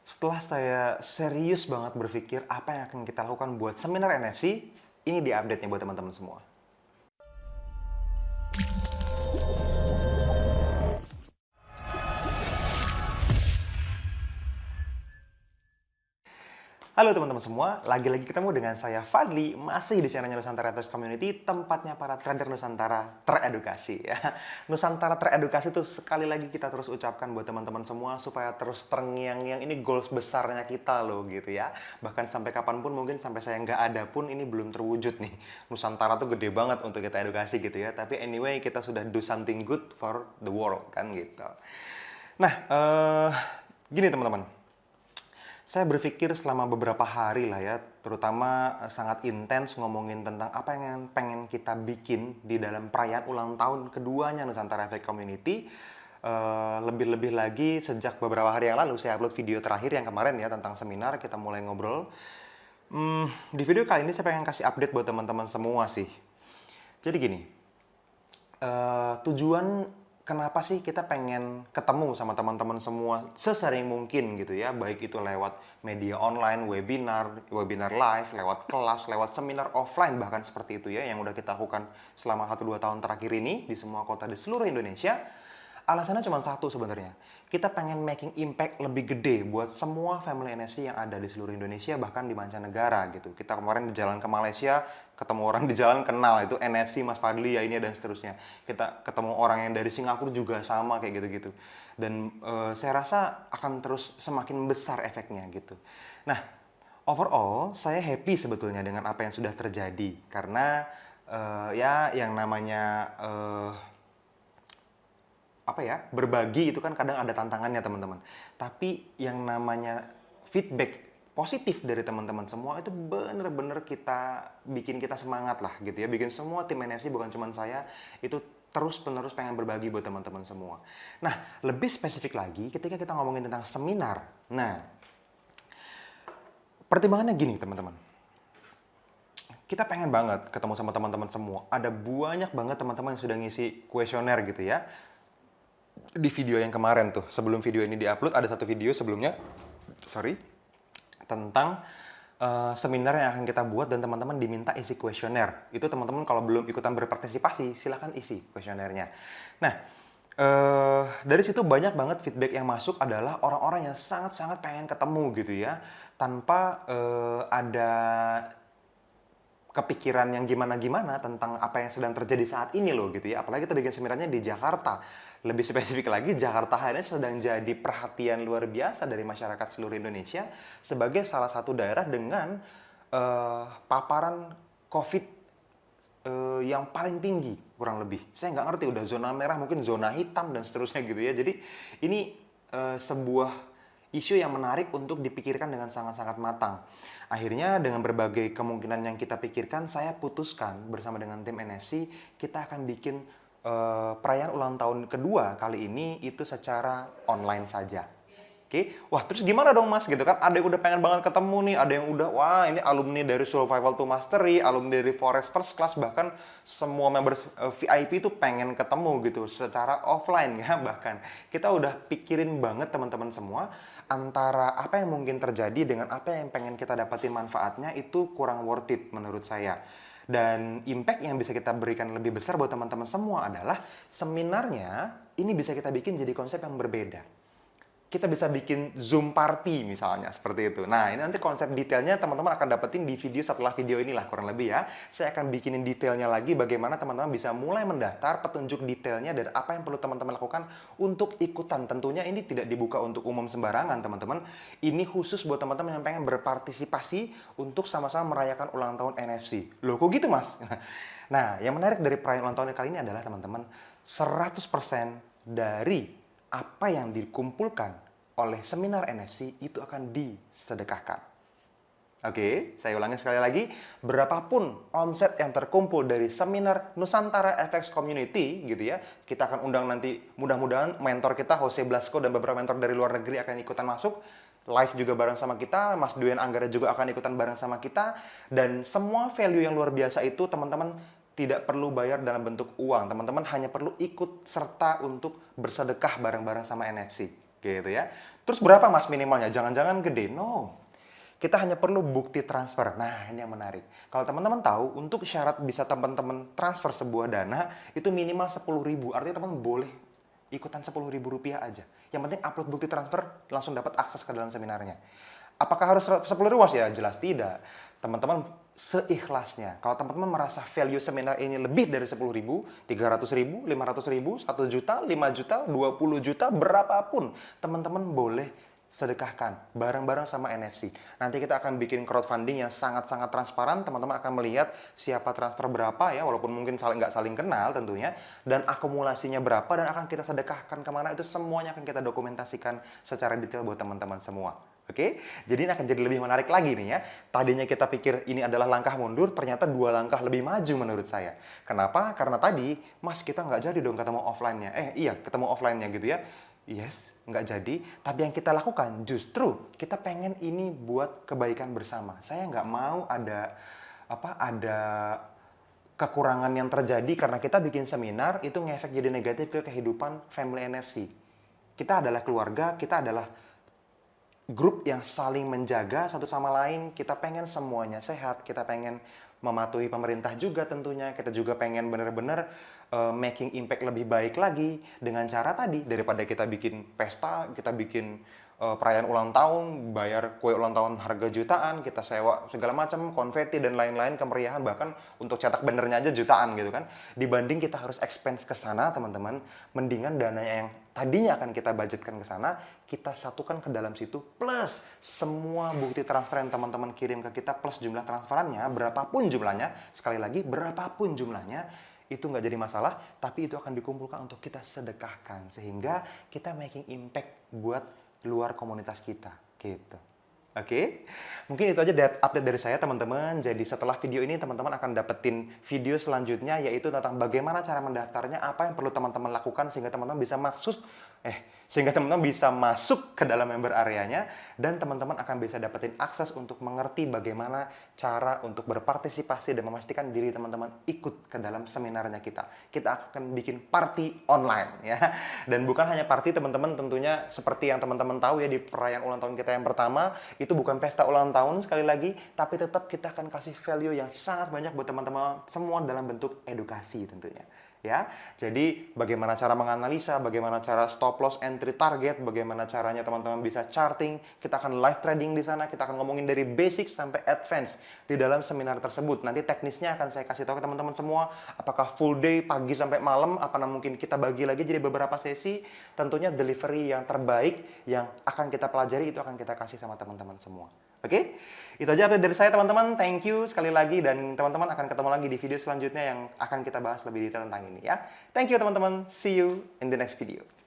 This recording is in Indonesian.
Setelah saya serius banget berpikir apa yang akan kita lakukan buat seminar NFC, ini di update-nya buat teman-teman semua. Halo teman-teman semua, lagi-lagi ketemu dengan saya Fadli, masih di channelnya Nusantara FX Community, tempatnya para trader Nusantara teredukasi ya. Nusantara teredukasi itu sekali lagi kita terus ucapkan buat teman-teman semua supaya terus terngiang-ngiang, ini goals besarnya kita loh gitu ya. Bahkan sampai kapanpun, mungkin sampai saya nggak ada pun ini belum terwujud nih. Nusantara tuh gede banget untuk kita edukasi gitu ya, tapi anyway kita sudah do something good for the world kan gitu. Nah, gini teman-teman. Saya berpikir selama beberapa hari lah ya, terutama sangat intens ngomongin tentang apa yang pengen kita bikin di dalam perayaan ulang tahun keduanya Nusantara Efek Community. Lebih-lebih lagi sejak beberapa hari yang lalu saya upload video terakhir yang kemarin ya tentang seminar, kita mulai ngobrol. Di video kali ini saya pengen kasih update buat teman-teman semua sih. Jadi gini, tujuan kenapa sih kita pengen ketemu sama teman-teman semua sesering mungkin gitu ya, baik itu lewat media online, webinar live, lewat kelas, lewat seminar offline bahkan seperti itu ya yang udah kita lakukan selama 1-2 tahun terakhir ini di semua kota di seluruh Indonesia. Alasannya cuma satu sebenarnya. Kita pengen making impact lebih gede buat semua family NFC yang ada di seluruh Indonesia, bahkan di mancanegara gitu. Kita kemarin di jalan ke Malaysia, ketemu orang di jalan kenal, itu NFC Mas Fadli ya ini dan seterusnya. Kita ketemu orang yang dari Singapura juga sama kayak gitu-gitu. Dan saya rasa akan terus semakin besar efeknya gitu. Nah, overall saya happy sebetulnya dengan apa yang sudah terjadi. Karena ya yang namanya berbagi itu kan kadang ada tantangannya teman-teman. Tapi yang namanya feedback positif dari teman-teman semua itu bener-bener bikin kita semangat lah gitu ya. Bikin semua tim NFC bukan cuma saya itu terus-menerus pengen berbagi buat teman-teman semua. Nah, lebih spesifik lagi ketika kita ngomongin tentang seminar. Nah, pertimbangannya gini teman-teman. Kita pengen banget ketemu sama teman-teman semua. Ada banyak banget teman-teman yang sudah ngisi kuesioner gitu ya. Di video yang kemarin tuh, sebelum video ini diupload, ada satu video sebelumnya, tentang seminar yang akan kita buat dan teman-teman diminta isi kuesioner. Itu teman-teman kalau belum ikutan berpartisipasi, silahkan isi kuesionernya. Nah, dari situ banyak banget feedback yang masuk adalah orang-orang yang sangat-sangat pengen ketemu gitu ya, tanpa ada kepikiran yang gimana-gimana tentang apa yang sedang terjadi saat ini loh gitu ya. Apalagi kita bikin seminarnya di Jakarta. Lebih spesifik lagi, Jakarta hari ini sedang jadi perhatian luar biasa dari masyarakat seluruh Indonesia sebagai salah satu daerah dengan paparan COVID yang paling tinggi kurang lebih. Saya nggak ngerti udah zona merah, mungkin zona hitam dan seterusnya gitu ya. Jadi ini sebuah isu yang menarik untuk dipikirkan dengan sangat-sangat matang. Akhirnya dengan berbagai kemungkinan yang kita pikirkan, saya putuskan bersama dengan tim NFC, kita akan bikin perayaan ulang tahun kedua kali ini itu secara online saja. Oke, wah terus gimana dong mas gitu kan? Ada yang udah pengen banget ketemu nih, ada yang udah wah ini alumni dari Survival to Mastery, alumni dari Forex First Class, bahkan semua members VIP itu pengen ketemu gitu secara offline ya bahkan. Kita udah pikirin banget teman-teman semua antara apa yang mungkin terjadi dengan apa yang pengen kita dapatin manfaatnya itu kurang worth it menurut saya. Dan impact yang bisa kita berikan lebih besar buat teman-teman semua adalah seminarnya ini bisa kita bikin jadi konsep yang berbeda. Kita bisa bikin Zoom party misalnya, seperti itu. Nah, ini nanti konsep detailnya teman-teman akan dapetin di video setelah video inilah, kurang lebih ya. Saya akan bikinin detailnya lagi bagaimana teman-teman bisa mulai mendaftar, petunjuk detailnya, dan apa yang perlu teman-teman lakukan untuk ikutan. Tentunya ini tidak dibuka untuk umum sembarangan, teman-teman. Ini khusus buat teman-teman yang pengen berpartisipasi untuk sama-sama merayakan ulang tahun NFC. Loh, kok gitu, Mas? Nah, yang menarik dari perayaan ulang tahun kali ini adalah, teman-teman, 100% dari apa yang dikumpulkan oleh seminar NFC itu akan disedekahkan. Oke, saya ulangi sekali lagi. Berapapun omset yang terkumpul dari seminar Nusantara FX Community gitu ya, kita akan undang nanti mudah-mudahan mentor kita Jose Blasco dan beberapa mentor dari luar negeri akan ikutan masuk. Live juga bareng sama kita, Mas Duyan Anggara juga akan ikutan bareng sama kita. Dan semua value yang luar biasa itu teman-teman tidak perlu bayar dalam bentuk uang. Teman-teman hanya perlu ikut serta untuk bersedekah bareng-bareng sama NFC. gitu ya. Terus berapa mas minimalnya? Jangan-jangan gede? No. Kita hanya perlu bukti transfer. Nah, ini yang menarik. Kalau teman-teman tahu, untuk syarat bisa teman-teman transfer sebuah dana, itu minimal 10.000. Artinya teman boleh ikutan 10.000 rupiah aja. Yang penting upload bukti transfer, langsung dapat akses ke dalam seminarnya. Apakah harus 10.000 mas? Ya, jelas tidak. Teman-teman seikhlasnya. Kalau teman-teman merasa value seminar ini lebih dari 10.000, 300.000, 500.000, 1 juta, 5 juta, 20 juta, berapapun, teman-teman boleh sedekahkan bareng-bareng sama NFC. Nanti kita akan bikin crowdfunding yang sangat-sangat transparan. Teman-teman akan melihat siapa transfer berapa ya, walaupun mungkin nggak saling kenal tentunya, dan akumulasinya berapa dan akan kita sedekahkan kemana, itu semuanya akan kita dokumentasikan secara detail buat teman-teman semua. Oke, jadi ini akan jadi lebih menarik lagi nih ya. Tadinya kita pikir ini adalah langkah mundur, ternyata 2 langkah lebih maju menurut saya. Kenapa? Karena tadi, mas kita nggak jadi dong ketemu offline-nya. Iya, ketemu offline-nya gitu ya. Yes, nggak jadi. Tapi yang kita lakukan justru kita pengen ini buat kebaikan bersama. Saya nggak mau ada kekurangan yang terjadi karena kita bikin seminar itu ngefek jadi negatif ke kehidupan family NFC. Kita adalah keluarga, kita adalah grup yang saling menjaga satu sama lain. Kita pengen semuanya sehat, kita pengen mematuhi pemerintah juga tentunya. Kita juga pengen benar-benar making impact lebih baik lagi dengan cara tadi, daripada kita bikin pesta, kita bikin perayaan ulang tahun, bayar kue ulang tahun harga jutaan, kita sewa segala macam, konfeti dan lain-lain, kemeriahan, bahkan untuk cetak bannernya aja jutaan gitu kan. Dibanding kita harus expense ke sana, teman-teman, mendingan dananya yang tadinya akan kita budgetkan ke sana, kita satukan ke dalam situ, plus semua bukti transfer yang teman-teman kirim ke kita, plus jumlah transferannya, berapapun jumlahnya, sekali lagi, berapapun jumlahnya, itu nggak jadi masalah, tapi itu akan dikumpulkan untuk kita sedekahkan, sehingga kita making impact buat luar komunitas kita, gitu. Oke, mungkin itu aja update dari saya teman-teman. Jadi setelah video ini teman-teman akan dapetin video selanjutnya, yaitu tentang bagaimana cara mendaftarnya, apa yang perlu teman-teman lakukan sehingga teman-teman bisa masuk ke dalam member areanya, dan teman-teman akan bisa dapetin akses untuk mengerti bagaimana cara untuk berpartisipasi dan memastikan diri teman-teman ikut ke dalam seminarnya kita. Kita akan bikin party online ya. Dan bukan hanya party teman-teman, tentunya seperti yang teman-teman tahu ya, di perayaan ulang tahun kita yang pertama, itu bukan pesta ulang tahun sekali lagi, tapi tetap kita akan kasih value yang sangat banyak buat teman-teman semua dalam bentuk edukasi tentunya. Ya, jadi bagaimana cara menganalisa, bagaimana cara stop loss, entry target, bagaimana caranya teman-teman bisa charting. Kita akan live trading di sana, kita akan ngomongin dari basic sampai advance di dalam seminar tersebut. Nanti teknisnya akan saya kasih tahu ke teman-teman semua, apakah full day, pagi sampai malam, apa mungkin kita bagi lagi jadi beberapa sesi. Tentunya delivery yang terbaik yang akan kita pelajari itu akan kita kasih sama teman-teman semua. Oke, itu aja update dari saya teman-teman. Thank you sekali lagi, dan teman-teman akan ketemu lagi di video selanjutnya yang akan kita bahas lebih detail tentang ini ya. Thank you teman-teman. See you in the next video.